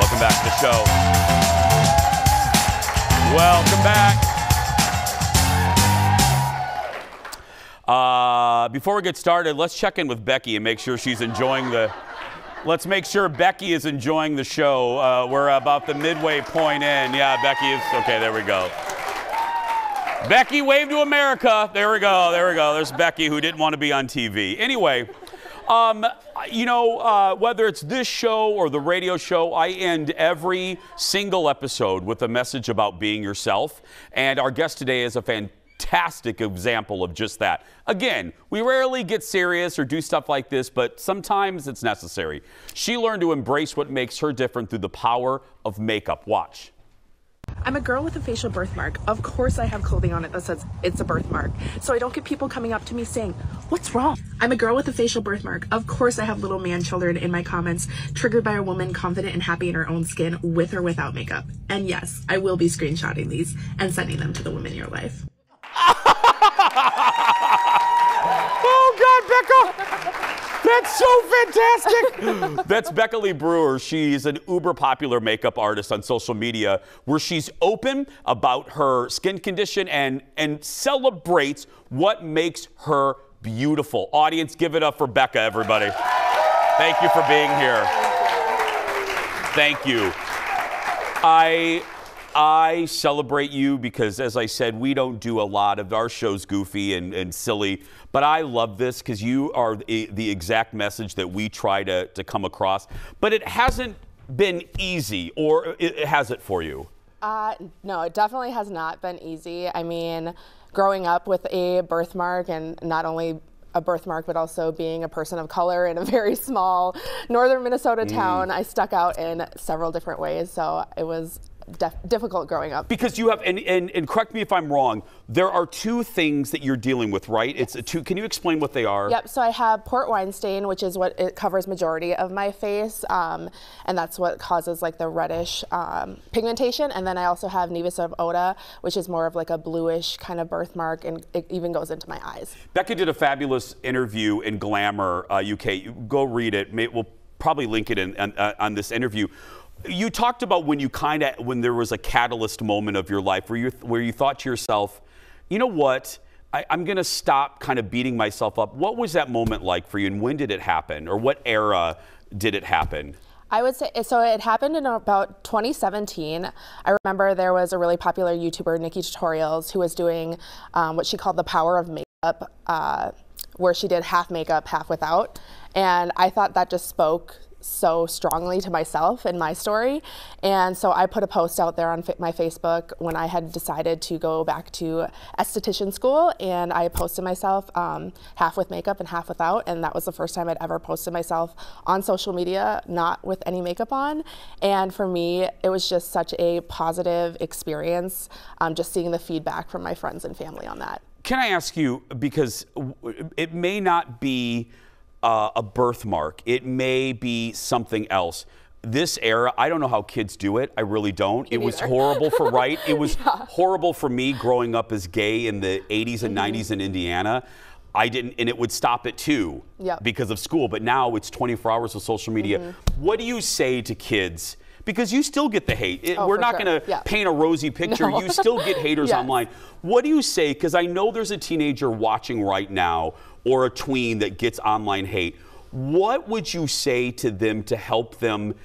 Welcome back to the show. Welcome back. Before we get started, let's check in with Becky and make sure she's enjoying the... Let's make sure Becky is enjoying the show. We're about the midway point in. Yeah, Becky is... Okay, there we go. Becky, wave to America. There we go. There we go. There's Becky, who didn't want to be on TV. Anyway, you know, whether it's this show or the radio show, I end every single episode with a message about being yourself. And our guest today is a fantastic example of just that. Again, we rarely get serious or do stuff like this, but sometimes it's necessary. She learned to embrace what makes her different through the power of makeup. Watch. I'm a girl with a facial birthmark. Of course I have clothing on it that says it's a birthmark, so I don't get people coming up to me saying, what's wrong? I'm a girl with a facial birthmark. Of course I have little man children in my comments, triggered by a woman confident and happy in her own skin, with or without makeup. And yes, I will be screenshotting these and sending them to the women in your life. Oh, God, Becca! That's so fantastic! That's Becca Lee Brewer. She's an uber popular makeup artist on social media where she's open about her skin condition and celebrates what makes her beautiful. Audience, give it up for Becca, everybody. Thank you for being here. Thank you. I celebrate you because, as I said, we don't do a lot of our shows goofy and silly, but I love this because you are the exact message that we try to come across. But it hasn't been easy, or has it for you? No, it definitely has not been easy. I mean, growing up with a birthmark, and not only a birthmark, but also being a person of color in a very small northern Minnesota town, I stuck out in several different ways, so it was difficult growing up. Because you have, and correct me if I'm wrong, there are two things that you're dealing with, right? Yes. It's two. Can you explain what they are? Yep. So I have port wine stain, which is what it covers majority of my face, and that's what causes like the reddish pigmentation. And then I also have nevus of Oda, which is more of like a bluish kind of birthmark, and it even goes into my eyes. Becca did a fabulous interview in Glamour UK. Go read it. We'll probably link it on this interview. You talked about when there was a catalyst moment of your life where you thought to yourself, you know what, I'm going to stop kind of beating myself up. What was that moment like for you, and when did it happen, or what era did it happen? I would say, so it happened in about 2017. I remember there was a really popular YouTuber, Nikki Tutorials, who was doing what she called the power of makeup, where she did half makeup, half without. And I thought that just spoke so strongly to myself and my story. And so I put a post out there on my Facebook when I had decided to go back to esthetician school, and I posted myself half with makeup and half without, and that was the first time I'd ever posted myself on social media not with any makeup on. And for me, it was just such a positive experience, just seeing the feedback from my friends and family on that. Can I ask you, because it may not be a birthmark, it may be something else. This era, I don't know how kids do it. I really don't. It was horrible for It was horrible for me growing up as gay in the 80s and 90s in Indiana. I didn't, and it would stop at 2 because of school. But now it's 24 hours of social media. What do you say to kids? Because you still get the hate. We're not going to paint a rosy picture. No. You still get haters online. What do you say? Because I know there's a teenager watching right now, or a tween that gets online hate. What would you say to them to help them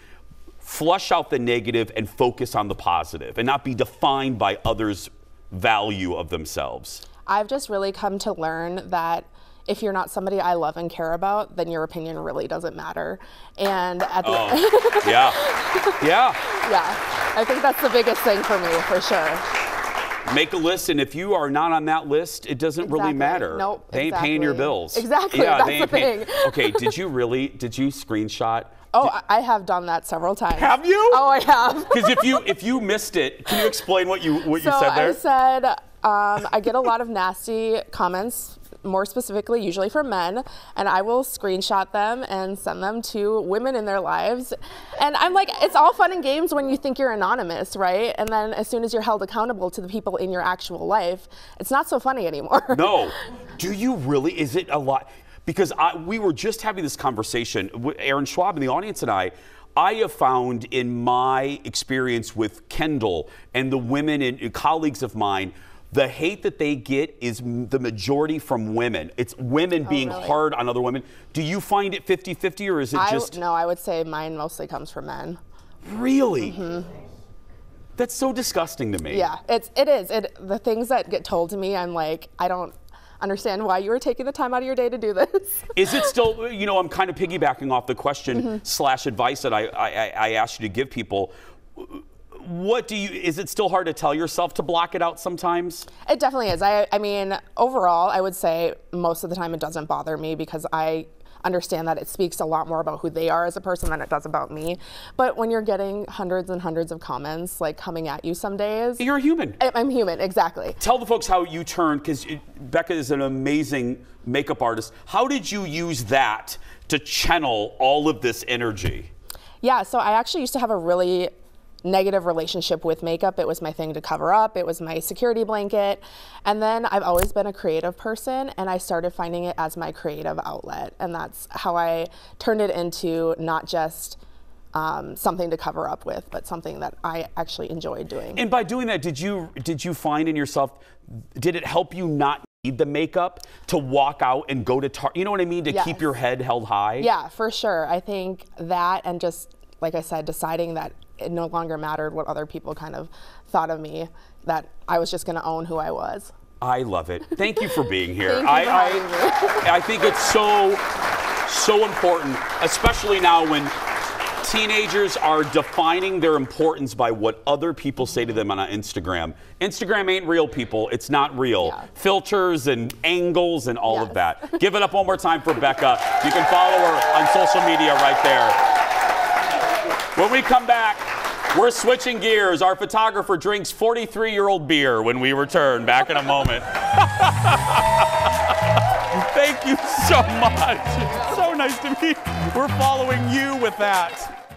flush out the negative and focus on the positive and not be defined by others' value of themselves? I've just really come to learn that if you're not somebody I love and care about, then your opinion really doesn't matter. And at the end, yeah, I think that's the biggest thing for me, for sure. Make a list, and if you are not on that list, it doesn't really matter. Nope. They ain't paying your bills. Exactly. Yeah, that's the thing. Okay, did you screenshot? Oh, I have done that several times. Have you? Oh, I have. Because if you missed it, can you explain what you said there? I said I get a lot of nasty comments, more specifically usually from men, and I will screenshot them and send them to women in their lives. And I'm like, it's all fun and games when you think you're anonymous, right? And then as soon as you're held accountable to the people in your actual life, it's not so funny anymore. No. Do you really? Is it a lot? Because we were just having this conversation with Aaron Schwab in the audience and I. I have found in my experience with Kendall and the women and colleagues of mine, the hate that they get is the majority from women. It's women being hard on other women. Do you find it 50-50 or is it just? No, I would say mine mostly comes from men. Really? That's so disgusting to me. Yeah, it is. The things that get told to me, I'm like, I don't understand why you were taking the time out of your day to do this. Is it still, you know, I'm kind of piggybacking off the question slash advice that I asked you to give people. Is it still hard to tell yourself to block it out sometimes? It definitely is. I mean, overall, I would say most of the time it doesn't bother me because I understand that it speaks a lot more about who they are as a person than it does about me. But when you're getting hundreds and hundreds of comments like coming at you some days. You're a human. I'm human, exactly. Tell the folks how you turned, because Becca is an amazing makeup artist. How did you use that to channel all of this energy? Yeah, so I actually used to have a really negative relationship with makeup. It was my thing to cover up. It was my security blanket. And then I've always been a creative person and I started finding it as my creative outlet. And that's how I turned it into not just something to cover up with, but something that I actually enjoyed doing. And by doing that, did you find in yourself, did it help you not need the makeup to walk out and go to Target? You know what I mean? To keep your head held high? Yeah, for sure. I think that, and just, like I said, deciding that it no longer mattered what other people kind of thought of me, that I was just going to own who I was. I love it. Thank you for being here. Thank you for having me. I think it's so important, especially now when teenagers are defining their importance by what other people say to them on Instagram. Instagram ain't real, people. It's not real. Yeah. Filters and angles and all of that. Give it up one more time for Becca. You can follow her on social media right there. When we come back, we're switching gears. Our photographer drinks 43-year-old beer when we return. Back in a moment. Thank you so much. So nice to meet you. We're following you with that.